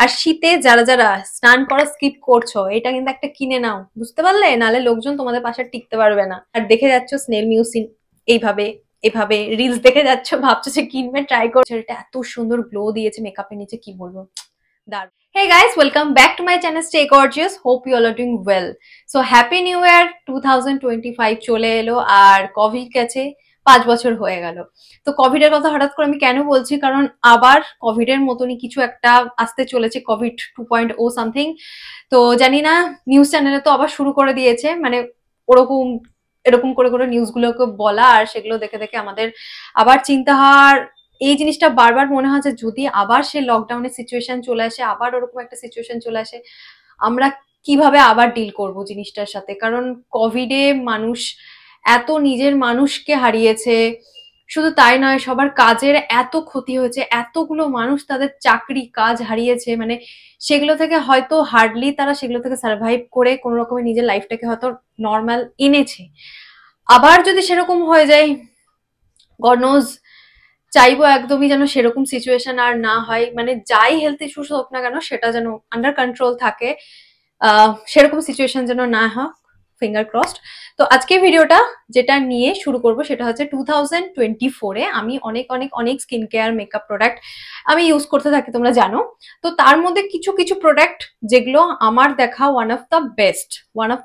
আর শীতে যারা যারা স্নান করা স্কিপ করছো, এটা কিন্তু একটা কিনে নাও, বুঝতে পারলে? নালে লোকজন তোমাদের পাশে টিকতে পারবে না। আর দেখে যাচ্ছ স্নেল মিউসিন এইভাবে এভাবে রিলস দেখে যাচ্ছ, ভাবছো যে কিনবে, ট্রাই করছো, এটা এত সুন্দর গ্লো দিয়েছে মেকআপের নিচে, কি বলবো, দারুণ। Hey guys, welcome back to my channel Stay Gorgeous. Hope you all are doing well. So happy new year 2025 চলে এলো আর কোভিড গেছে 5 বছর হয়ে গেল। তো কোভিড এর কথা হঠাৎ করে আমি কেন বলছি, কারণ আবার কোভিড এর মতনই কিছু একটা আসতে চলেছে, কোভিড 2.0 সামথিং। তো জানি না, নিউজ চ্যানেলে তো আবার শুরু করে দিয়েছে, মানে ওরকম এরকম করে করে নিউজ গুলোকে বলা, আর সেগুলো দেখে দেখে আমাদের আবার চিন্তা হওয়ার, এই জিনিসটা বারবার মনে হয় যে যদি আবার সে লকডাউনের সিচুয়েশন চলে আসে, আবার ওরকম একটা সিচুয়েশন চলে আসে, আমরা কিভাবে আবার ডিল করব জিনিসটার সাথে। কারণ কোভিডে মানুষ এত নিজের মানুষকে হারিয়েছে, শুধু তাই নয়, সবার কাজের এত ক্ষতি হয়েছে, এতগুলো মানুষ তাদের চাকরি কাজ হারিয়েছে, মানে সেগুলো থেকে হয়তো হার্ডলি তারা সেগুলো থেকে সার্ভাইভ করে কোনো রকমের নিজের লাইফটাকে হয়তো নর্মাল এনেছে। আবার যদি সেরকম হয়ে যায়, গড নোজ, চাইবো একদমই যেন সেরকম সিচুয়েশন আর না হয়, মানে যাই হেলথ ইস্যুস হোক না কেন সেটা যেন আন্ডার কন্ট্রোল থাকে, সেরকম সিচুয়েশন যেন না হয়, ফিঙ্গার ক্রসড। তো আজকে ভিডিওটা যেটা নিয়ে শুরু করব সেটা হচ্ছে 2024-এ আমি অনেক অনেক অনেক স্কিন কেয়ার মেকআপ প্রোডাক্ট আমি ইউজ করতে থাকি, তোমরা জানো। তো তার মধ্যে কিছু কিছু প্রোডাক্ট যেগুলো আমার দেখা ওয়ান অফ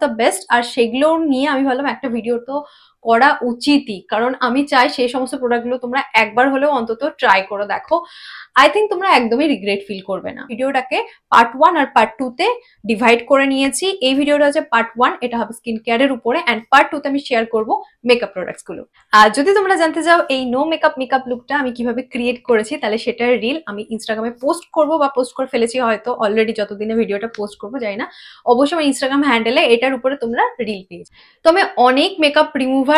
দ্য বেস্ট, আর সেগুলো নিয়ে আমি ভাবলাম একটা ভিডিও তো করা উচিতই, কারণ আমি চাই সেই সমস্ত প্রোডাক্টগুলো তোমরা একবার হলেও অন্তত ট্রাই করে দেখো। আই থিঙ্ক তোমরা একদমই রিগ্রেট ফিল করবে না। ভিডিওটাকে পার্ট 1 আর পার্ট 2 তে ডিভাইড করে নিয়েছি। এই ভিডিওটা হচ্ছে পার্ট 1, এটা হবে স্কিন কেয়ারের উপরে, এন্ড পার্ট 2 তে আমি শেয়ার করব মেকআপ প্রোডাক্টস গুলো। আর যদি তোমরা জানতে চাও এই নো মেকআপ লুকটা আমি কিভাবে ক্রিয়েট করেছি, তাহলে সেটার রিল আমি ইনস্টাগ্রামে পোস্ট করব, বা পোস্ট করে ফেলেছি হয়তো অলরেডি, যতদিনে ভিডিওটা পোস্ট করবো জানি না। অবশ্যই আমার ইনস্টাগ্রাম হ্যান্ডেলে এটার উপরে তোমরা রিল পেয়েছো। তো আমি অনেক makeup remover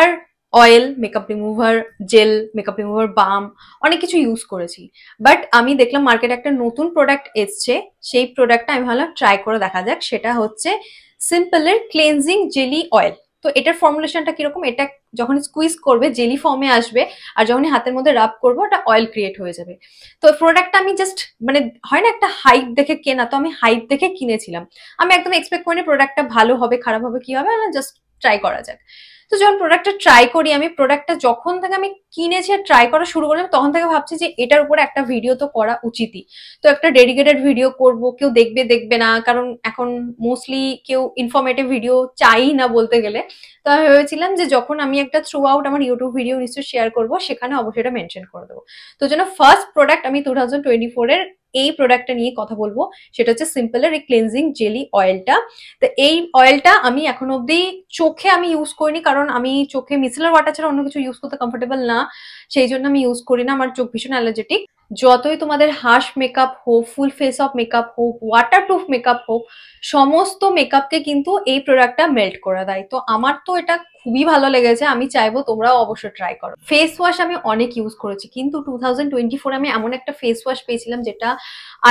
oil, makeup remover gel, makeup remover balm, অনেক কিছু ইউজ করেছি। বাট আমি দেখলাম মার্কেটে একটা নতুন প্রোডাক্ট এসছে, সেই প্রোডাক্টটা আমি ভাবলাম ট্রাই করে দেখা যাক। সেটা হচ্ছে সিম্পলের ক্লেনজিং জেলি অয়েল। তো এটার ফর্মুলেশনটা কিরকম, এটা যখন স্কুইজ করবে জেলি ফর্মে আসবে, আর যখন হাতের মধ্যে রাব করবো ওটা অয়েল ক্রিয়েট হয়ে যাবে। তো প্রোডাক্টটা আমি জাস্ট, মানে হয় না একটা হাইপ দেখে কেনা, তো আমি হাইপ দেখে কিনেছিলাম। আমি একদম এক্সপেক্ট করিনি প্রোডাক্টটা ভালো হবে খারাপ হবে কি হবে, জাস্ট ট্রাই করা যাক। তো যখন প্রোডাক্টটা ট্রাই করি, আমি প্রোডাক্টটা যখন থেকে আমি কিনেছি আর ট্রাই করা শুরু করলাম, তখন থেকে ভাবছি যে এটার উপরে একটা ভিডিও তো করা উচিতই। তো একটা ডেডিকেটেড ভিডিও করব, কেউ দেখবে দেখবে না, কারণ এখন মোস্টলি কেউ ইনফরমেটিভ ভিডিও চাই না বলতে গেলে। তো আমি ভেবেছিলাম যে যখন আমি একটা থ্রু আউট আমার ইউটিউব ভিডিও নিশ্চয়ই শেয়ার করবো, সেখানে অবশ্যই এটা মেনশন করে দেবো। তো জন্য ফার্স্ট প্রোডাক্ট আমি 2024-এর এই প্রোডাক্টটা নিয়ে কথা বলবো, সেটা হচ্ছে সিম্পলের এই ক্লিনজিং জেলি অয়েলটা। তো এই অয়েলটা আমি এখন অব্দি চোখে আমি ইউজ করিনি, কারণ আমি চোখে মিসেলার ওয়াটার ছাড়া অন্য কিছু ইউজ করতে কমফোর্টেবল না, সেই জন্য আমি ইউজ করি না, আমার চোখ ভীষণ অ্যালার্জেটিক। যতই তোমাদের হার্শ মেকআপ হোক, ফুল ফেস অফ মেকআপ হোক, ওয়াটারপ্রুফ মেকআপ হোক, সমস্ত মেকআপকে কিন্তু এই প্রোডাক্টটা মেল্ট করে দেয়। তো আমার তো এটা খুবই ভালো লেগেছে, আমি চাইবো তোমরাও অবশ্যই ট্রাই করো। ফেস ওয়াশ আমি অনেক ইউজ করেছি, কিন্তু 2024 আমি এমন একটা ফেস ওয়াশ পেয়েছিলাম যেটা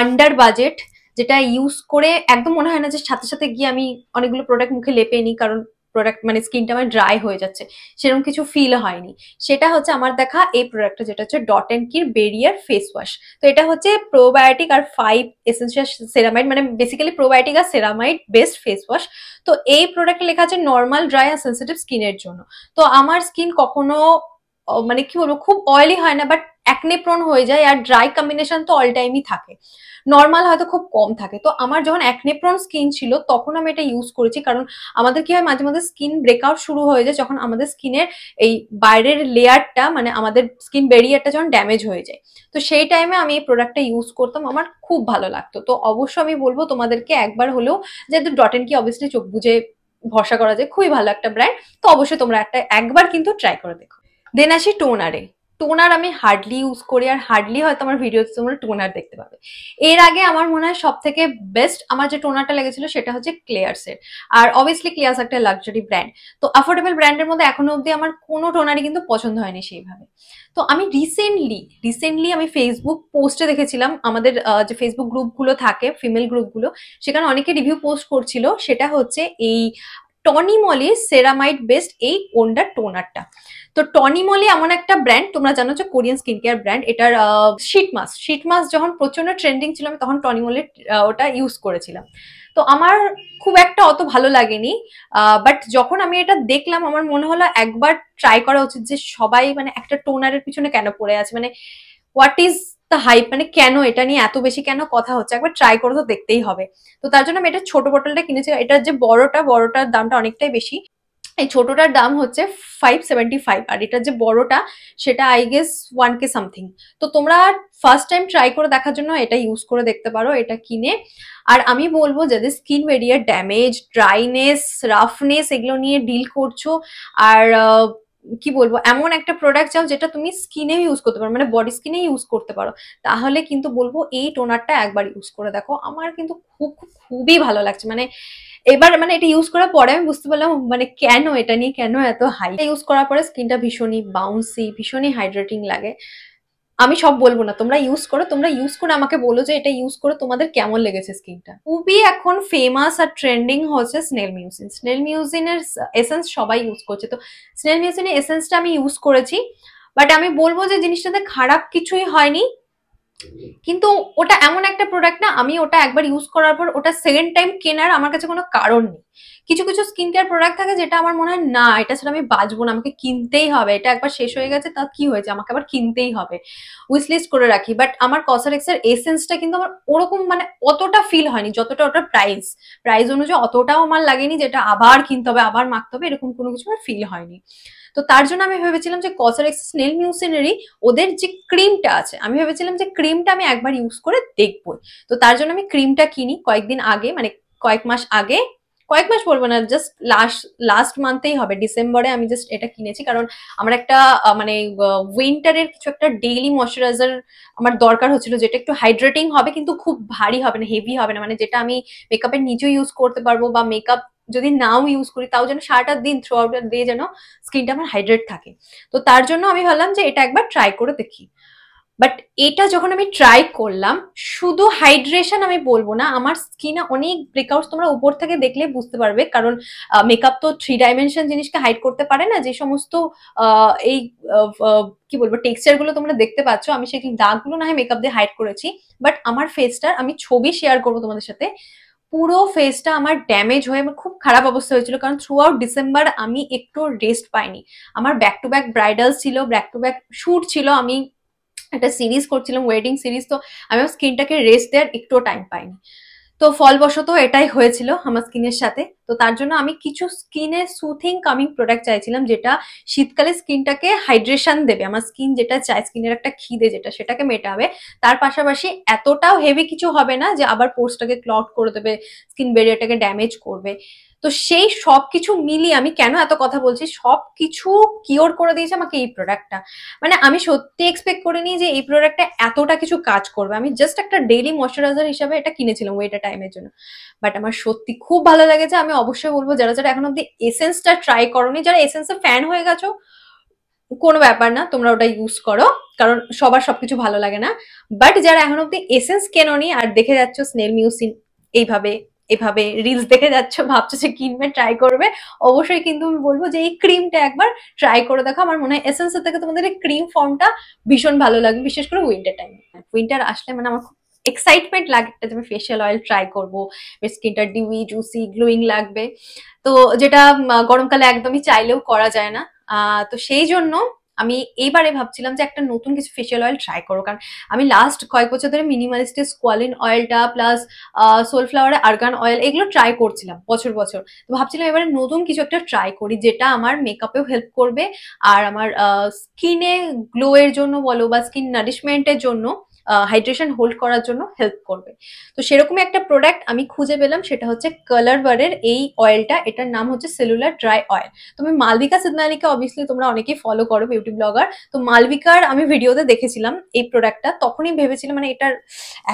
আন্ডার বাজেট, যেটা ইউজ করে একদম মনে হয় না যে সাথে সাথে গিয়ে আমি অনেকগুলো প্রোডাক্ট মুখে লেপে নিই, কারণ প্রোডাক্ট মানে স্কিনটা আমার ড্রাই হয়ে যাচ্ছে, সেরকম কিছু ফিল হয়নি। সেটা হচ্ছে আমার দেখা এই প্রোডাক্টটা, যেটা হচ্ছে ডট অ্যান্ড কির বেরিয়ার ফেস ওয়াশ। তো এটা হচ্ছে প্রোবায়োটিক আর 5 এসেন্সিয়াল সেরামাইড, মানে বেসিক্যালি প্রোবায়োটিক আর সেরামাইড বেস্ট ফেস ওয়াশ। তো এই প্রোডাক্টে লেখা আছে নর্মাল, ড্রাই আর সেন্সিটিভ স্কিনের জন্য। তো আমার স্কিন কখনো মানে কি বলবো, খুব অয়েলি হয় না, বাট অ্যাকনে প্রোন হয়ে যায়, আর ড্রাই কম্বিনেশন তো অল টাইমই থাকে, নর্মাল হয়তো খুব কম থাকে। তো আমার যখন অ্যাকনে প্রোন স্কিন ছিল তখন আমি এটা ইউজ করেছি, কারণ আমাদের কি হয় মাঝে মাঝে স্কিন ব্রেকআউট শুরু হয়ে যায়, যখন আমাদের স্কিনের এই বাইরের লেয়ারটা, মানে আমাদের স্কিন ব্যারিয়ারটা যখন ড্যামেজ হয়ে যায়। তো সেই টাইমে আমি এই প্রোডাক্টটা ইউজ করতাম, আমার খুব ভালো লাগতো। তো অবশ্যই আমি বলবো তোমাদেরকে একবার হলেও, যেহেতু ডট অ্যান্ড কি অবভিয়াসলি চোখ বুঝে ভরসা করা যায়, খুবই ভালো একটা ব্র্যান্ড, তো অবশ্যই তোমরা একবার কিন্তু ট্রাই করে দেখো। দেন আসি টোনারে। টোনার আমি হার্ডলি ইউজ করি, আর হার্ডলি হয়তো আমার ভিডিওতে তোমরা টোনার দেখতে পাবে। এর আগে আমার মনে হয় সব থেকে বেস্ট আমার যে টোনারটা লেগেছিল সেটা হচ্ছে ক্লেয়ার্সের। আর অবভিয়াসলি ক্লেয়ার্স একটা লাক্সারি ব্র্যান্ড, তো অ্যাফোর্ডেবল ব্র্যান্ডের মধ্যে এখনো অব্দি আমার কোনো টোনারই কিন্তু পছন্দ হয়নি সেইভাবে। তো আমি রিসেন্টলি আমি ফেসবুক পোস্টে দেখেছিলাম, আমাদের যে ফেসবুক গ্রুপগুলো থাকে ফিমেল গ্রুপগুলো, সেখানে অনেকে রিভিউ পোস্ট করছিল, সেটা হচ্ছে এই টনি মলির সেরামাইড বেস্ট এই ওন্ডার টোনারটা। তো টনিমলি এমন একটা ব্র্যান্ড, তোমরা জানো যে কোরিয়ান স্কিন কেয়ার ব্র্যান্ড, এটার শীট মাস্ক যখন প্রচন্ড ট্রেন্ডিং ছিল আমি তখন টনিমলির ওটা ইউজ করেছিলাম। তো আমার খুব একটা অত ভালো লাগেনি, বাট যখন আমি এটা দেখলাম আমার মনে হলো একবার ট্রাই করা উচিত, যে সবাই মানে একটা টোনারের পিছনে কেন পড়ে আছে, মানে হোয়াট ইজ দ্য হাইপ, মানে কেন এটা নিয়ে এত বেশি কেন কথা হচ্ছে, একবার ট্রাই করে তো দেখতেই হবে। তো তার জন্য আমি এটা ছোট বোতলটা কিনেছি, এটার যে বড়টার দামটা অনেকটাই বেশি, এই ছোটটার দাম হচ্ছে 575, আর এটার যে বড়টা সেটা আই গেস 1K সামথিং। তো তোমরা ফার্স্ট টাইম ট্রাই করে দেখার জন্য এটা ইউজ করে দেখতে পারো এটা কিনে। আর আমি বলবো যাদের স্কিন ভেরিয়ার ড্যামেজ, ড্রাইনেস, রাফনেস এগুলো নিয়ে ডিল করছো, আর কি বলবো এমন একটা প্রোডাক্ট চাও যেটা তুমি স্কিনে ইউজ করতে পারো, মানে বডি স্কিনে ইউজ করতে পারো, তাহলে কিন্তু বলবো এই টোনারটা একবার ইউজ করে দেখো। আমার কিন্তু খুবই ভালো লাগছে, মানে এবার মানে এটা ইউজ করার পরে আমি বুঝতে পারলাম মানে কেন এটা নিয়ে কেন এত হাই। ইউজ করার পরে স্কিনটা ভীষণই বাউন্সি, ভীষণই হাইড্রেটিং লাগে। আমি সব বলবো না, তোমরা ইউজ করো, তোমরা ইউজ করে আমাকে বলো যে এটা ইউজ করে তোমাদের কেমন লেগেছে স্কিনটা। খুবই এখন ফেমাস আর ট্রেন্ডিং হচ্ছে স্নেল মিউজিন। স্নেল মিউজিনের এসেন্স সবাই ইউজ করছে, তো স্নেল মিউজিনের এসেন্সটা আমি ইউজ করেছি, বাট আমি বলবো যে জিনিসটাতে খারাপ কিছুই হয়নি। কিন্তু ওটা এমন একটা প্রোডাক্ট না, আমি ওটা একবার ইউজ করার পর ওটা সেকেন্ড টাইম কেনার আমার কাছে কোনো কারণ নেই। কিছু কিছু স্কিন কেয়ার প্রোডাক্ট থাকে যেটা আমার মনে হয় না এটা ছাড়া আমি বাঁচবো না, আমাকে কিনতেই হবে, এটা একবার শেষ হয়ে গেছে তা কি হয়েছে, আমাকে আবার কিনতেই হবে, উইশ লিস্ট করে রাখি। বাট আমার কসমেটিক্স এর এসেন্সটা কিন্তু আমার ওরকম মানে অতটা ফিল হয়নি, যতটা ওটার প্রাইস অনুযায়ী অতটাও আমার লাগেনি যেটা আবার কিনতে হবে আবার মাখতে হবে, এরকম কোনো কিছু আমার ফিল হয়নি। তো তার জন্য আমি ভেবেছিলাম যে কসমেটিক্স স্নেল মিউসিনেরই ওদের যে ক্রিমটা আছে, আমি ভেবেছিলাম যে ক্রিমটা আমি একবার ইউজ করে দেখবো। তো তার জন্য আমি ক্রিমটা কিনি কয়েকদিন আগে, মানে কয়েক মাস আগে, কয়েক মাস বলবো না, জাস্ট লাস্ট মান্থেই হবে, ডিসেম্বরে আমি জাস্ট এটা কিনেছি, কারণ আমার একটা মানে উইন্টারের কিছু একটা ডেইলি ময়শ্চারাইজার আমার দরকার হচ্ছিল, যেটা একটু হাইড্রেটিং হবে কিন্তু খুব ভারী হবে না, হেভি হবে না, মানে যেটা আমি মেকআপের নিচেও ইউজ করতে পারবো, বা মেকআপ যদি নাও ইউজ করি তাও যেন সারাটা দিন থ্রু আউট ডে যেন স্কিনটা আমার হাইড্রেট থাকে। তো তার জন্য আমি ভাবলাম যে এটা একবার ট্রাই করে দেখি। বাট এটা যখন আমি ট্রাই করলাম, শুধু হাইড্রেশন আমি বলবো না, আমার স্কিনে অনেক ব্রেকআউটস তোমরা উপর থেকে দেখলে বুঝতে পারবে, কারণ মেকআপ তো 3 ডাইমেনশন জিনিসকে হাইড করতে পারে না, যে সমস্ত এই কি বলবো টেক্সচার গুলো তোমরা দেখতে পাচ্ছ, আমি সেই দাগগুলো না হয় মেকআপ দিয়ে হাইড করেছি, বাট আমার ফেসটার আমি ছবি শেয়ার করবো তোমাদের সাথে, পুরো ফেসটা আমার ড্যামেজ হয়ে আমার খুব খারাপ অবস্থা হয়েছিল, কারণ থ্রু আউট ডিসেম্বর আমি একটু রেস্ট পাইনি। আমার ব্যাক টু ব্যাক ব্রাইডাল ছিল, ব্যাক টু ব্যাক শুট ছিল, আমি একটা সিরিজ করছিলাম, ওয়েডিং সিরিজ, তো আমি আমার স্কিনটাকে রেস্ট দেওয়ার একটু টাইম পাইনি। তো ফলবশত এটাই হয়েছিল আমার স্কিনের সাথে। তো তার জন্য আমি কিছু স্কিনে সুথিং কামিং প্রোডাক্ট চাইছিলাম, যেটা শীতকালে স্কিনটাকে হাইড্রেশন দেবে, আমার স্কিন যেটা চায়, স্কিনের একটা খিদে যেটা সেটাকে মেটাবে, তার পাশাপাশি এতটাও হেভি কিছু হবে না যে আবার পোর্সটাকে ক্লট করে দেবে, স্কিন ব্যারিয়ারটাকে ড্যামেজ করবে। তো সেই সবকিছু মিলিয়ে আমি কেন এত কথা বলছি, সবকিছু কিওর করে দিয়েছে আমাকে এই প্রোডাক্টটা। মানে আমি সত্যি এক্সপেক্ট করিনি যে এই প্রোডাক্টটা এতটা কিছু কাজ করবে। আমি জাস্ট একটা ডেইলি ময়শ্চারাইজার হিসাবে এটা কিনেছিলাম ওয়েটার টাইমের জন্য, বাট আমার সত্যি খুব ভালো লেগেছে। আমি অবশ্যই বলবো যারা যারা এখন অব্দি এসেন্সটা ট্রাই করোনি, যারা এসেন্সের ফ্যান হয়ে গেছো কোনো ব্যাপার না, তোমরা ওটা ইউজ করো, কারণ সবার সবকিছু ভালো লাগে না। বাট যারা এখন অব্দি এসেন্স কেনোনি আর দেখে যাচ্ছ স্নেল মিউসিন এইভাবে এভাবে রিলস দেখে যাচ্ছ, ভাবছো যে কিনবে, ট্রাই করবে, অবশ্যই কিন্তু আমি বলবো যে এই ক্রিমটা একবার ট্রাই করে দেখো। আমার মনে হয় এসেন্সের থেকে তোমাদের এই ক্রিম ফর্মটা ভীষণ ভালো লাগবে, বিশেষ করে উইন্টার টাইমে। উইন্টার আসলে মানে আমার খুব এক্সাইটমেন্ট লাগে একটা যে আমি ফেশিয়াল অয়েল ট্রাই করবো, স্কিনটা ডিউই জুসি গ্লোয়িং লাগবে, তো যেটা গরমকালে একদমই চাইলেও করা যায় না। তো সেই জন্য আমি এইবারে ভাবছিলাম যে একটা নতুন কিছু ফেশিয়াল অয়েল ট্রাই করো, কারণ আমি লাস্ট কয়েক বছর ধরে মিনিমালিস্টের স্কোয়ালিন অয়েলটা প্লাস সোলফ্লাওয়ারের আর্গান অয়েল এগুলো ট্রাই করছিলাম বছর বছর। তো ভাবছিলাম এবারে নতুন কিছু একটা ট্রাই করি যেটা আমার মেকআপেও হেল্প করবে, আর আমার স্কিনে গ্লো এর জন্য বলো বা স্কিন নারিশমেন্টের জন্য, হাইড্রেশন হোল্ড করার জন্য হেল্প করবে। তো সেরকমই একটা প্রোডাক্ট আমি খুঁজে পেলাম, সেটা হচ্ছে কালার বারের এই অয়েলটা, এটার নাম হচ্ছে সেলুলার ড্রাই অয়েল। তুমি মালবিকা সিদনালিকে অবভিয়াসলি তোমরা অনেকেই ফলো করো, বিউটি ব্লগার, তো মালবিকার আমি ভিডিওতে দেখেছিলাম এই প্রোডাক্টটা, তখনই ভেবেছিলাম মানে এটার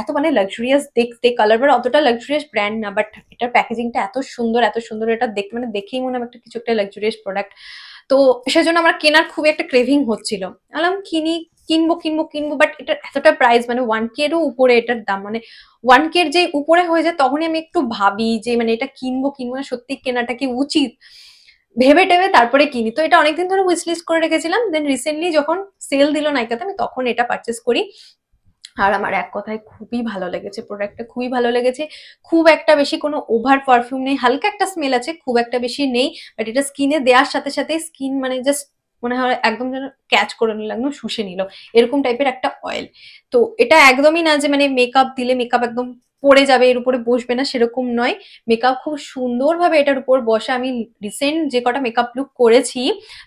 এত মানে লাক্সারিয়াস দেখতে, কালার বার অতটা লাক্সারিয়াস ব্র্যান্ড না, বাট এটার প্যাকেজিংটা এত সুন্দর এত সুন্দর, এটা দেখতে মানে দেখেই মনে হয় একটা কিছু একটা লাক্সারিয়াস প্রোডাক্ট। তো সেজন্য আমার কেনার খুবই একটা ক্রেভিং হচ্ছিল, বললাম কিনবো কিনবো কিনবো, বাট এটার এতটা প্রাইস মানে 1K এরও উপরে এটার দাম, মানে 1K এর যে উপরে হয়ে যায় তখনই আমি একটু ভাবি যে মানে এটা কিনবো কিনবো না, সত্যি কেনাটা কি উচিত। ভেবে টেবে তারপরে কিনি। তো এটা অনেকদিন ধরে উইশ লিস্ট করে রেখেছিলাম, দেন রিসেন্টলি যখন সেল দিল নাইকাতে আমি তখন এটা পারচেস করি। আর আমার এক কথায় খুবই ভালো লেগেছে, প্রোডাক্টটা খুবই ভালো লেগেছে। খুব একটা বেশি কোনো ওভার পারফিউম নেই, হালকা একটা স্মেল আছে, খুব একটা বেশি নেই। বাট এটা স্কিনে দেওয়ার সাথে সাথে স্কিন মানে জাস্ট মনে হয় একদম যেন ক্যাচ করে নিল, একদম শুষে নিল, এরকম টাইপের একটা অয়েল। তো এটা একদমই না যে মানে মেকআপ দিলে মেকআপ একদম পড়ে যাবে, এর উপরে বসবে না, সেরকম নয়। মেকআপ খুব সুন্দরভাবে এটার উপর বসে। আমি রিসেন্ট যে কটা মেকআপ লুক করেছি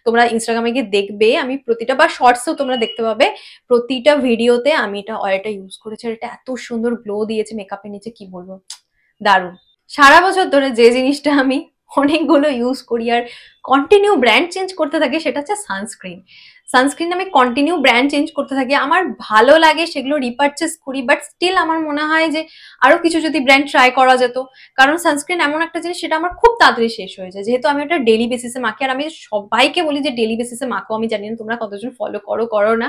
তোমরা ইনস্টাগ্রামে গিয়ে দেখবে, আমি প্রতিটা বা শর্টসেও তোমরা দেখতে পাবে, প্রতিটা ভিডিওতে আমি এটা অয়েলটা ইউজ করেছি। আর এটা এত সুন্দর গ্লো দিয়েছে মেকআপের নিচে, কি বলবো, দারুণ। সারা বছর ধরে যে জিনিসটা আমি অনেকগুলো ইউজ করি আর কন্টিনিউ ব্র্যান্ড চেঞ্জ করতে থাকি সেটা হচ্ছে সানস্ক্রিন। সানস্ক্রিন আমি কন্টিনিউ ব্র্যান্ড চেঞ্জ করতে থাকি, আমার ভালো লাগে, সেগুলো রিপারচেস করি, বাট স্টিল আমার মনে হয় যে আরো কিছু যদি ব্র্যান্ড ট্রাই করা যেত। কারণ সানস্ক্রিন এমন একটা জিনিস সেটা আমার খুব তাড়াতাড়ি শেষ হয়ে যায়, যেহেতু আমি ওটা ডেলি বেসিসে মাখি। আর আমি সবাইকে বলি যে ডেলি বেসিসে মাখো, আমি জানি না তোমরা কতজন ফলো করো করো না,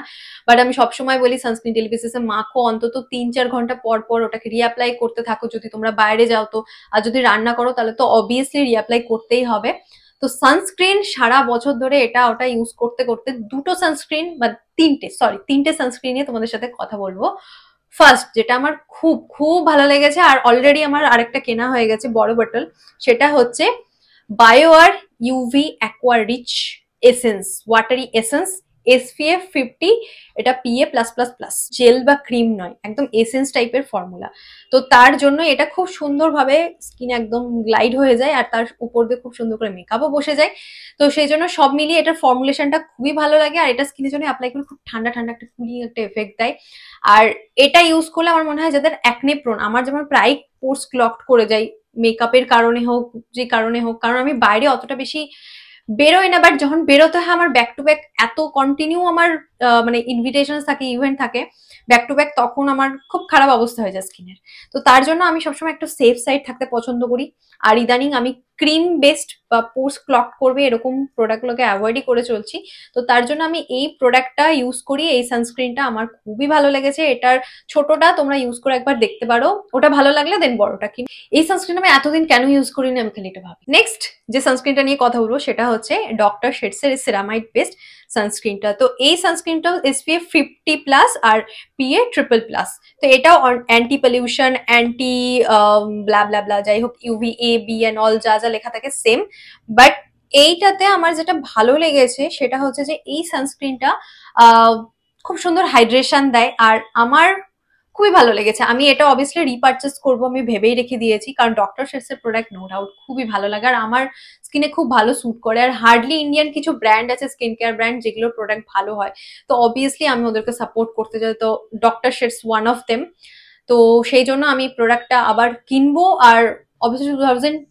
বাট আমি সবসময় বলি সানস্ক্রিন ডেলি বেসিসে মাখো, অন্তত 3-4 ঘন্টা পর পর ওটাকে রিঅ্যাপ্লাই করতে থাকো। যদি তোমরা বাইরে যাও তো, আর যদি রান্না করো তাহলে তো অবভিয়াসলি রিঅ্যাপ্লাই করতেই হবে। তো সানস্ক্রিন সারা বছর ধরে এটা ওটা ইউজ করতে করতে দুটো সানস্ক্রিন বা তিনটে সানস্ক্রিন নিয়ে তোমাদের সাথে কথা বলবো। ফার্স্ট যেটা আমার খুব খুব ভালো লেগেছে, আর অলরেডি আমার আরেকটা কেনা হয়ে গেছে বড় বটল, সেটা হচ্ছে Biore UV aqua rich essence, watery essence, SPF 50, এটা PA+++, জেল বা ক্রিম নয়, একদম এসেন্স টাইপের ফর্মুলা। তো তার জন্য এটা খুব সুন্দরভাবে স্কিন একদম গ্লাইড হয়ে যায়, আর তার উপর দিয়ে খুব সুন্দর করে মেকআপও বসে যায়। তো সেই জন্য সব মিলিয়ে এটার ফর্মুলেশনটা খুবই ভালো লাগে, আর এটা স্কিনের জন্য অ্যাপ্লাই করে খুব ঠান্ডা ঠান্ডা একটা কুলিং একটা এফেক্ট দেয়। আর এটা ইউজ করলে আমার মনে হয় যাদের অ্যাকনে প্রোন, আমার যেমন প্রায় পোর্স ক্লগড করে যায় মেকআপের কারণে হোক, যে কারণে হোক, কারণ আমি বাইরে অতটা বেশি বেরোই না, বাট যখন বেরোতে হয় আমার ব্যাক টু ব্যাক এত কন্টিনিউ আমার মানে ইনভিটেশন থাকে, ইভেন্ট থাকে ব্যাক টু ব্যাক, তখন আমার খুব খারাপ অবস্থা হয়ে যায় স্কিনের। তো তার জন্য আমি সবসময় একটু সেফ সাইড থাকতে পছন্দ করি। আর ইদানিং আমি ক্রিম বেসড বা পোর্স ক্লগ করবে এরকম প্রোডাক্টগুলোকে অ্যাভয়েডই করে চলছি। তো তার জন্য আমি এই প্রোডাক্টটা ইউজ করি, এই সানস্ক্রিনটা আমার খুবই ভালো লেগেছে। এটার ছোটটা তোমরা ইউজ করে একবার দেখতে পারো, ওটা ভালো লাগলে দেন বড়টা কিন। এই সানস্ক্রিন আমি এতদিন কেন ইউজ করিনি আমি খালি এটা ভাবি। নেক্সট যে সানস্ক্রিনটা নিয়ে কথা বলবো সেটা হচ্ছে ডক্টর শেডসের সেরামাইড বেসড সানস্ক্রিনটা। তো এই সানস্ক্রিনটা SPF 50+ আর PA+++। তো এটাও অ্যান্টি পলিউশন, অ্যান্টি ব্লা ব্লা ব্লা, যাই হোক, UVA B এন্ড অল যা যা লেখা থাকে সেম। বাট এইটাতে আমার যেটা ভালো লেগেছে সেটা হচ্ছে যে এই সানস্ক্রিনটা খুব সুন্দর হাইড্রেশন দেয়, আর আমার খুবই ভালো লেগেছে। আমি এটা অবভিয়াসলি রিপারচেস করবো, আমি ভেবেই রেখে দিয়েছি, কারণ ডক্টর শেডসের প্রোডাক্ট নো ডাউট খুবই ভালো লাগে আর আমার স্কিনে খুব ভালো স্যুট করে। আর হার্ডলি ইন্ডিয়ান কিছু ব্র্যান্ড আছে স্কিন কেয়ার ব্র্যান্ড যেগুলোর প্রোডাক্ট ভালো হয়, তো অবভিয়াসলি আমি ওদেরকে সাপোর্ট করতে চাই। তো doctor shades one of them. তো সেই জন্য আমি প্রোডাক্টটা আবার কিনবো। আর অবভিয়াসলি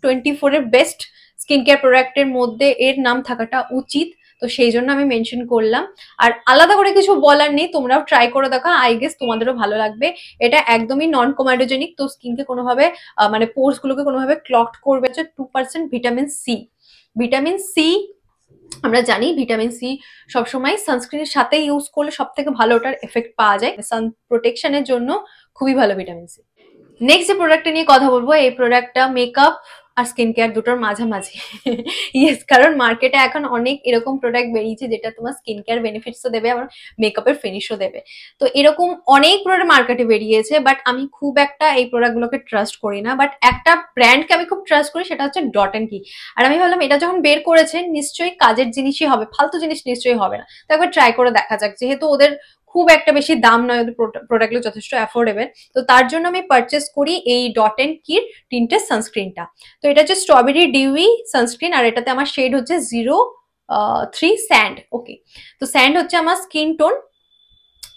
2024 এর বেস্ট স্কিন কেয়ার প্রোডাক্টের মধ্যে এর নাম থাকাটা উচিত, তো সেই জন্য আমি মেনশন করলাম। আর আলাদা করে কিছু বলার নেই, তোমরাও ট্রাই করে দেখো, আই গেস তোমাদেরও ভালো লাগবে। এটা একদমই নন কোমাডোজেনিক, তো স্কিনকে কোনোভাবে মানে পোর্স গুলোকে কোনোভাবে ক্লগড করবে। 2% ভিটামিন সি, ভিটামিন সি আমরা জানি ভিটামিন সি সবসময় সানস্ক্রিনের সাথে ইউজ করলে সব থেকে ভালো ওটার এফেক্ট পাওয়া যায়, সান প্রোটেকশনের জন্য খুবই ভালো ভিটামিন সি। নেক্সট যে প্রোডাক্টটা নিয়ে কথা বলবো, এই প্রোডাক্টটা মেকআপ আর স্কিন কেয়ার দুটোর মাঝামাঝি। ইয়েস, কারণ মার্কেটে এখন অনেক এরকম প্রোডাক্ট বেরিয়েছে যেটা তোমার স্কিন কেয়ার বেনিফিটসও দেবে আবার মেকআপের ফিনিশও দেবে। তো এরকম অনেক প্রোডাক্ট মার্কেটে বেরিয়েছে, বাট আমি খুব একটা এই প্রোডাক্টগুলোকে ট্রাস্ট করি না। বাট একটা ব্র্যান্ডকে আমি খুব ট্রাস্ট করি, সেটা হচ্ছে ডট অ্যান্ড কি। আর আমি ভাবলাম এটা যখন বের করেছে নিশ্চয়ই কাজের জিনিসই হবে, ফালতু জিনিস নিশ্চয়ই হবে না। তো একবার ট্রাই করে দেখা যাক, যেহেতু ওদের খুব একটা বেশি দাম নয়, ওদের প্রোডাক্টগুলো যথেষ্ট অ্যাফোর্ডেবল। তো তার জন্য আমি পারচেস করি এই ডট অ্যান্ড কির টিন্টের সানস্ক্রিনটা। তো এটা হচ্ছে স্ট্রবেরি ডিউই সানস্ক্রিন, আর এটাতে আমার শেড হচ্ছে 03 স্যান্ড। ওকে, তো স্যান্ড হচ্ছে আমার স্কিন টোন,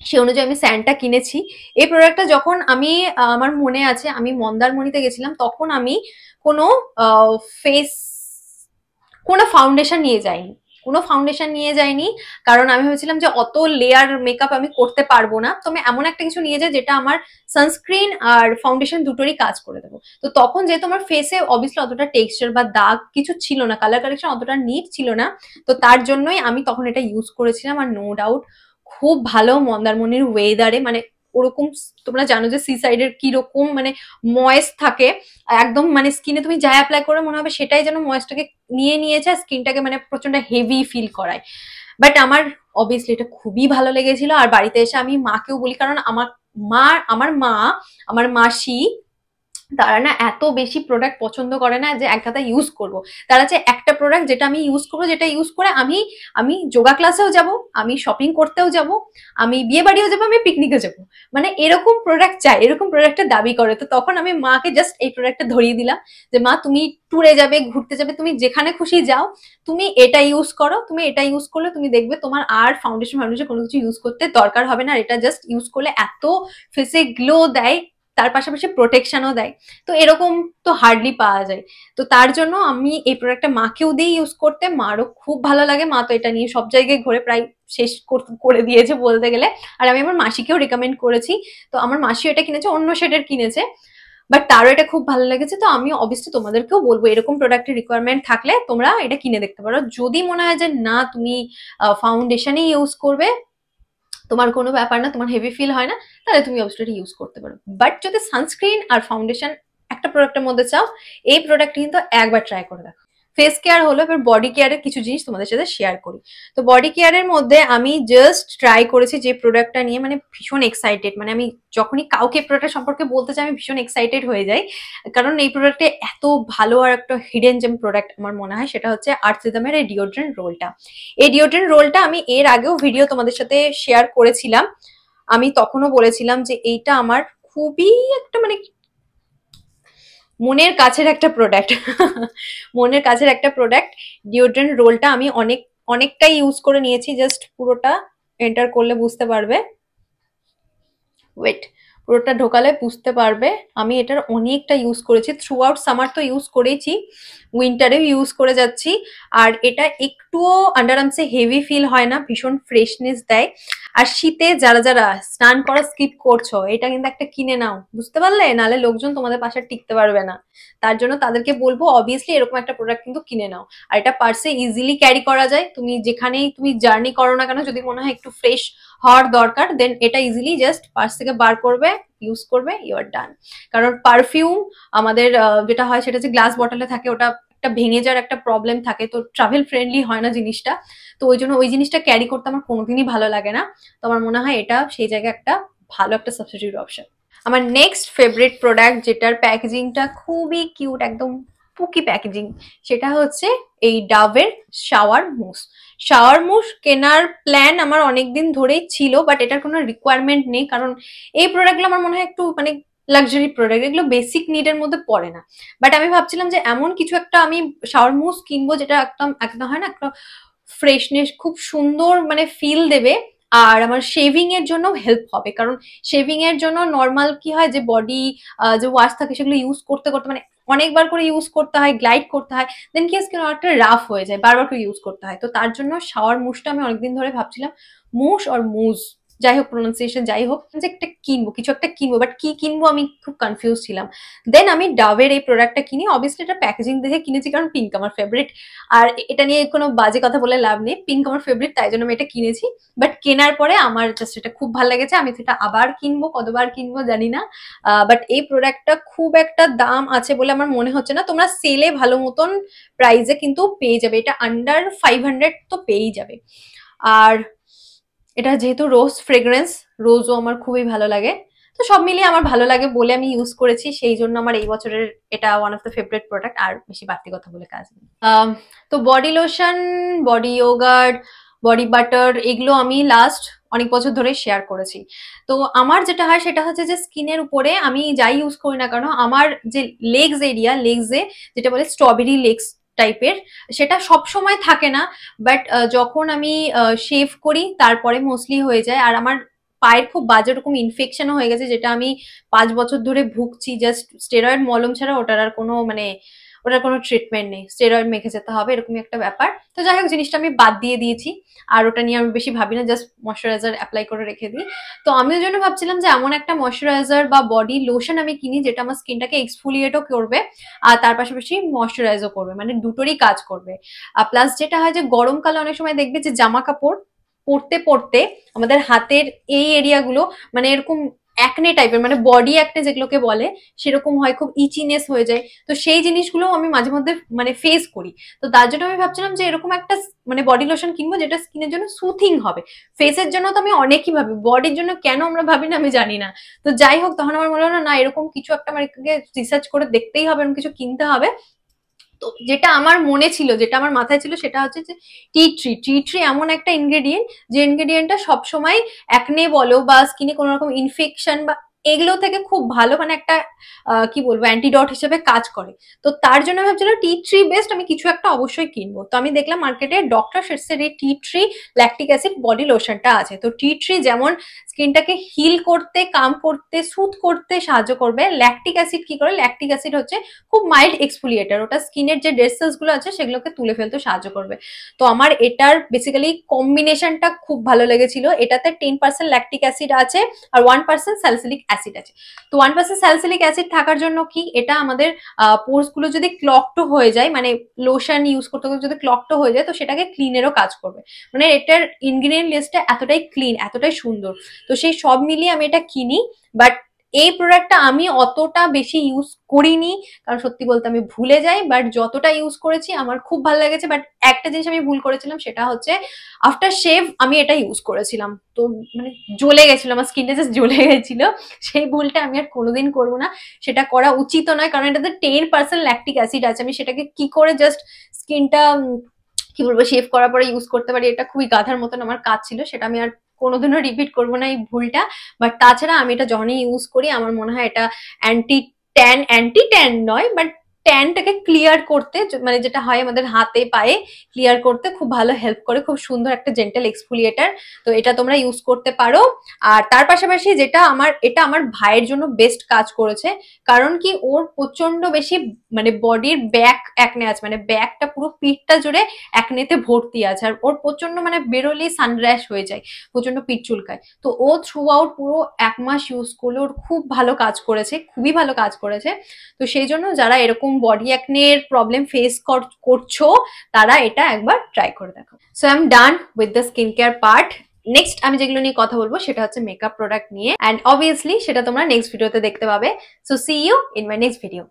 সেই অনুযায়ী আমি স্যান্ডটা কিনেছি। এই প্রোডাক্টটা যখন আমি আমার মনে আছে আমি মন্দারমণিতে গেছিলাম, তখন আমি কোনো ফেস কোনো ফাউন্ডেশন নিয়ে যাইনি, কারণ আমি ভেবেছিলাম যে অত লেয়ার মেকআপ আমি করতে পারবো না। তো আমি এমন একটা কিছু নিয়ে যাই যেটা আমার সানস্ক্রিন আর ফাউন্ডেশন দুটোরই কাজ করে দেবো। তো তখন যেহেতু আমার ফেসে অবভিয়াসলি অতটা টেক্সচার বা দাগ কিছু ছিল না, কালার কারেকশন অতটা নিট ছিল না, তো তার জন্যই আমি তখন এটা ইউজ করেছিলাম। আর নো ডাউট খুব ভালো মন্দারমণির ওয়েদারে, মানে ওরকম তোমরা জানো যে সি সাইডের কিরকম মানে ময়েস্ট থাকে, একদম মানে স্কিনে তুমি যা অ্যাপ্লাই করে মনে হবে সেটাই যেন ময়েস্টটাকে নিয়ে নিয়েছে, স্কিনটাকে মানে প্রচন্ড হেভি ফিল করায়। বাট আমার অবভিয়াসলি এটা খুবই ভালো লেগেছিল, আর বাড়িতে এসে আমি মাকেও বলি, কারণ আমার মা আমার মাসি তারা না এত বেশি প্রোডাক্ট পছন্দ করে না যে এক গাদা ইউজ করবো। তারা চায় একটা প্রোডাক্ট যেটা আমি ইউজ করবো, যেটা ইউজ করে আমি আমি যোগা ক্লাসেও যাব, আমি শপিং করতেও যাব, আমি বিয়ে বাড়িও যাবো, আমি পিকনিকে যাবো, মানে এরকম প্রোডাক্ট চাই, এরকম প্রোডাক্টের দাবি করে। তো তখন আমি মাকে জাস্ট এই প্রোডাক্টটা ধরিয়ে দিলাম যে মা তুমি ট্যুরে যাবে, ঘুরতে যাবে, তুমি যেখানে খুশি যাও, তুমি এটা ইউজ করো, তুমি এটা ইউজ করলে তুমি দেখবে তোমার আর ফাউন্ডেশন কোনো কিছু ইউজ করতে দরকার হবে না। এটা জাস্ট ইউজ করলে এত ফেসে গ্লো দেয়, তার পাশাপাশি প্রোটেকশনও দেয়। তো এরকম তো হার্ডলি পাওয়া যায়। তো তার জন্য আমি এই প্রোডাক্টটা মাকেও দিই ইউজ করতে, মারও খুব ভালো লাগে, মা তো এটা নিয়ে সব জায়গায় ঘুরে প্রায় শেষ করে দিয়েছে বলতে গেলে। আর আমি আমার মাসিকেও রেকমেন্ড করেছি, তো আমার মাসিও এটা কিনেছে, অন্য শেডের কিনেছে, বাট তারও এটা খুব ভালো লেগেছে। তো আমি অবভিয়াসলি তোমাদেরকেও বলবো এরকম প্রোডাক্টের রিকোয়ারমেন্ট থাকলে তোমরা এটা কিনে দেখতে পারো। যদি মনে হয় যে না তুমি ফাউন্ডেশনই ইউজ করবে, তোমার কোনো ব্যাপার না, তোমার হেভি ফিল হয় না, তাহলে তুমি অবশ্যই ইউজ করতে পারো। বাট যদি সানস্ক্রিন আর ফাউন্ডেশন একটা প্রোডাক্টের মধ্যে চাও, এই প্রোডাক্ট কিন্তু একবার ট্রাই করে দেখো। ফেস কেয়ার হলো, এবার বডি কেয়ারের কিছু জিনিস তোমাদের সাথে শেয়ার করি। তো বডি কেয়ারের মধ্যে আমি জাস্ট ট্রাই করেছি যে প্রোডাক্টটা নিয়ে, মানে ভীষণ এক্সাইটেড, মানে আমি যখনই কাউকে প্রোডাক্ট সম্পর্কে বলতে চাই আমি ভীষণ এক্সাইটেড হয়ে যাই, কারণ এই প্রোডাক্টে এত ভালো আর একটা হিডেন জেম প্রোডাক্ট আমার মনে হয়, সেটা হচ্ছে আর্থ রিদমের এই ডিওড্রেন্ট রোলটা। এই ডিওড্রেন্ট রোলটা আমি এর আগেও ভিডিও তোমাদের সাথে শেয়ার করেছিলাম, আমি তখনও বলেছিলাম যে এইটা আমার খুবই একটা মানে মনের কাছের একটা প্রোডাক্ট মনের কাছের একটা প্রোডাক্ট। ডিওড্রেন্ট রোলটা আমি অনেকটাই ইউজ করে নিয়েছি, জাস্ট পুরোটা এন্টার করলে বুঝতে পারবে, ওয়েট, পুরোটা ঢোকালে বুঝতে পারবে আমি এটার অনেকটা ইউজ করেছি। থ্রু আউট সামার তো ইউজ করেছি, উইন্টারেও ইউজ করে যাচ্ছি, আর এটা একটুও আন্ডার আর্মসে হেভি ফিল হয় না, ভীষণ ফ্রেশনেস দেয়। আর শীতে যারা যারা স্নান করা স্কিপ করছো, এটা কিন্তু একটা কিনে নাও, বুঝতে পারলে, নালে লোকজন তোমাদের পাশে টিকতে পারবে না। তার জন্য তাদেরকে বলবো অবভিয়াসলি এরকম একটা প্রোডাক্ট কিন্তু কিনে নাও। আর এটা পার্সে ইজিলি ক্যারি করা যায়, তুমি যেখানেই তুমি জার্নি করো না কেন, যদি মনে হয় একটু ফ্রেশ হওয়ার দরকার, দেন এটা ইজিলি জাস্ট পার্স থেকে বার করবে, ইউজ করবে, ইউ আর ডান। কারণ পারফিউম আমাদের যেটা হয় সেটা যে গ্লাস বটলে থাকে, ওটা একটা ভেঙে যাওয়ার একটা প্রবলেম থাকে, তো ট্রাভেল ফ্রেন্ডলি হয় না জিনিসটা। তো ওই জন্য ওই জিনিসটা ক্যারি করতে আমার কোনোদিনই ভালো লাগে না। তো আমার মনে হয় এটা সেই জায়গায় একটা ভালো একটা সাবস্টিটিউট অপশন। আমার নেক্সট ফেভারিট প্রোডাক্ট, যেটার প্যাকেজিংটা খুবই কিউট, একদম পুকি প্যাকেজিং, সেটা হচ্ছে এই ডাভের শাওয়ার মুস। শাওয়ার মুস কেনার প্ল্যান আমার অনেকদিন ধরেই ছিল, বাট এটার কোনো রিকোয়ারমেন্ট নেই, কারণ এই প্রোডাক্টগুলো আমার মনে হয় একটু মানে লাক্সারি প্রোডাক্ট, এগুলো বেসিক নিডের মধ্যে পড়ে না। বাট আমি ভাবছিলাম যে এমন কিছু একটা আমি শাওয়ার মুস কিনবো যেটা একদম একদম হয় না, একটা ফ্রেশনেস খুব সুন্দর মানে ফিল দেবে, আর আমার শেভিং এর জন্য হেল্প হবে। কারণ শেভিং এর জন্য নর্মাল কি হয় যে বডি যে ওয়াশ থাকে সেগুলো ইউজ করতে করতে মানে অনেকবার করে ইউজ করতে হয়, গ্লাইড করতে হয়, দেন কি স্কিন অনেকটা রাফ হয়ে যায়, বারবার করে ইউজ করতে হয়। তো তার জন্য শাওয়ার মুসটা আমি অনেকদিন ধরে ভাবছিলাম, মুস আর মুজ যাই হোক প্রোনাউন্সিয়েশন যাই হোক, যে একটা কিনবো, কিছু একটা কিনবো, বাট কি কিনবো আমি খুব কনফিউজ ছিলাম। দেন আমি ডাভের এই প্রোডাক্টটা কিনি, অবভিয়াসলি এটা প্যাকেজিং দেখে কিনেছি, কারণ পিঙ্ক আমার ফেভারিট, আর এটা নিয়ে কোনো বাজে কথা বলে লাভ নেই, পিঙ্ক আমার ফেভারিট, তাই জন্য আমি এটা কিনেছি। বাট কেনার পরে আমার জাস্ট এটা খুব ভালো লেগেছে, আমি সেটা আবার কিনবো, কতবার কিনবো জানি না। বাট এই প্রোডাক্টটা খুব একটা দাম আছে বলে আমার মনে হচ্ছে না, তোমরা সেলে ভালো মতন প্রাইসে কিন্তু পেয়ে যাবে, এটা আন্ডার 500 তো পেয়েই যাবে। আর এটা যেহেতু রোজ ফ্রেগ্রেন্স, রোজও আমার খুবই ভালো লাগে, তো সব মিলিয়ে আমার ভালো লাগে বলে আমি ইউজ করেছি, সেই জন্য আমার এই বছরের এটা one of the favourite product, আর বেশি বাড়তি কথা বলে কাজ নেই। তো body lotion, body yogurt, body butter, এগুলো আমি লাস্ট অনেক বছর ধরে শেয়ার করেছি। তো আমার যেটা হয় সেটা হচ্ছে যে স্কিনের উপরে আমি যাই ইউজ করি না কেন, আমার যে লেগস এরিয়া, লেগসে যেটা বলে স্ট্রবেরি লেগস টাইপের, সেটা সব সময় থাকে না, বাট যখন আমি শেভ করি তারপরে মোস্টলি হয়ে যায়। আর আমার পায়ের খুব বাজে রকম ইনফেকশনও হয়ে গেছে, যেটা আমি 5 বছর ধরে ভুগছি, জাস্ট স্টেরয়েড মলম ছাড়া ওটার আর কোনো মানে ওটার কোনো ট্রিটমেন্ট নেই, স্টেরয়েড মেখে যেতে হবে, এরকমই একটা ব্যাপার। তো যাই হোক জিনিসটা আমি বাদ দিয়ে দিয়েছি, আর ওটা নিয়ে আমি বেশি ভাবি না, জাস্ট ময়শ্চারাইজার অ্যাপ্লাই করে রেখে দিই। তো আমি ওই জন্য ভাবছিলাম যে এমন একটা ময়শ্চারাইজার বা বডি লোশন আমি কিনি যেটা আমার স্কিনটাকে এক্সফোলিয়েটও করবে, আর তার পাশাপাশি ময়শ্চারাইজও করবে, মানে দুটোরই কাজ করবে। আর প্লাস যেটা হয় যে গরমকালে অনেক সময় দেখবে যে জামা কাপড় পরতে পরতে আমাদের হাতের এই এরিয়াগুলো মানে এরকম অ্যাকনে টাইপের, মানে বডি অ্যাকনে যেগুলোকে বলে সেরকম হয়, খুব ইচিনেস হয়ে যায়। তো সেই জিনিসগুলো আমি মাঝে মধ্যে মানে ফেস করি। তো তার জন্য আমি ভাবছিলাম যে এরকম একটা মানে বডি লোশন কিনবো যেটা স্কিনের জন্য সুথিং হবে। ফেসের জন্য তো আমি অনেকই ভাবি, বডির জন্য কেন আমরা ভাবি না আমি জানি না। তো যাই হোক, তখন আমার মনে হলো না এরকম কিছু একটা আমাকে রিসার্চ করে দেখতেই হবে, এরকম কিছু কিনতে হবে। তো যেটা আমার মনে ছিল, যেটা আমার মাথায় ছিল, সেটা হচ্ছে যে টি ট্রি এমন একটা ইনগ্রেডিয়েন্ট, যে ইনগ্রেডিয়েন্টটা সবসময় অ্যাকনে বলো বা স্কিনে কোনো রকম ইনফেকশন বা এগুলো থেকে খুব ভালো, মানে একটা কি বলবো অ্যান্টিডট হিসেবে কাজ করে। তো তার জন্য ভাবছিলাম টি ট্রি বেস্ট আমি কিছু একটা অবশ্যই কিনবো। তো আমি দেখলাম মার্কেটে ডক্টর শেটসের এই tea tree lactic acid body লোশনটা আছে। তো টি ট্রি যেমন স্কিনটাকে হিল করতে, কাম করতে, সুথ করতে সাহায্য করবে, ল্যাকটিক অ্যাসিড কি করে, ল্যাকটিক অ্যাসিড হচ্ছে খুব মাইল্ড এক্সফোলিয়েটার, ওটা স্কিনের যে ডেড সেলস গুলো আছে সেগুলোকে তুলে ফেলতে সাহায্য করবে। তো আমার এটার বেসিক্যালি কম্বিনেশনটা খুব ভালো লেগেছিল। এটাতে 10% ল্যাকটিক অ্যাসিড আছে আর 1% স্যালিসিলিক অ্যাসিড আছে। তো 1% স্যালিসিলিক অ্যাসিড থাকার জন্য কি, এটা আমাদের পোর্স গুলো যদি ক্লকড হয়ে যায়, মানে লোশন ইউজ করতে করতে যদি ক্লকড হয়ে যায়, তো সেটাকে ক্লিনেরও কাজ করবে। মানে এটার ইনগ্রিডিয়েন্ট লিস্টটা এতটাই ক্লিন, এতটাই সুন্দর। তো সেই সব মিলিয়ে আমি এটা কিনি। বাট এই প্রোডাক্টটা আমি অতটা বেশি ইউজ করিনি, কারণ সত্যি বলতে আমি ভুলে যাই। বাট যতটা ইউজ করেছি আমার খুব ভালো লেগেছে। বাট একটা জিনিস আমি ভুল করেছিলাম, সেটা হচ্ছে আফটার শেভ আমি এটা ইউজ করেছিলাম, তো মানে জ্বলে গেছিল, আমার স্কিনটা জাস্ট জ্বলে গেছিল। সেই ভুলটা আমি আর কোনোদিন করবো না, সেটা করা উচিত নয়, কারণ এটাতে 10% ল্যাকটিক অ্যাসিড আছে। আমি সেটাকে কি করে জাস্ট স্কিনটা কি বলবো শেভ করার পরে ইউজ করতে পারি, এটা খুবই গাধার মতন আমার কাজ ছিল, সেটা আমি আর কোনোদিনও রিপিট করবো না এই ভুলটা। বাট তাছাড়া আমি এটা যখনই ইউজ করি আমার মনে হয় এটা অ্যান্টি ট্যান নয়, বাট ট্যানটাকে ক্লিয়ার করতে, মানে যেটা হয় আমাদের হাতে পায়ে ক্লিয়ার করতে খুব ভালো হেল্প করে, খুব সুন্দর একটা জেন্টাল এক্সফোলিয়েটার। তো এটা তোমরা ইউজ করতে পারো। আর তার পাশাপাশি যেটা এটা আমার ভাইয়ের জন্য বেস্ট কাজ করেছে, কারণ কি ওর প্রচন্ড বেশি মানে বডির ব্যাক অ্যাকনে আছে, মানে ব্যাকটা পুরো পিঠটা জুড়ে অ্যাকনেতে ভর্তি আছে, আর ওর প্রচন্ড মানে বেরোলেই সানর্যাশ হয়ে যায়, প্রচন্ড পিঠ চুলকায়। তো ও থ্রু আউট পুরো 1 মাস ইউজ করলে ওর খুব ভালো কাজ করেছে, খুবই ভালো কাজ করেছে। তো সেই জন্য যারা এরকম বডি অ্যাকনের প্রবলেম ফেস করছো, তারা এটা একবার ট্রাই করে দেখো। So I am done with the skin care part. Next আমি যেগুলো নিয়ে কথা বলবো সেটা হচ্ছে মেকআপ প্রোডাক্ট নিয়ে, অ্যান্ড অবভিয়াসলি সেটা তোমরা নেক্সট ভিডিওতে দেখতে পাবে। So see you in my next video.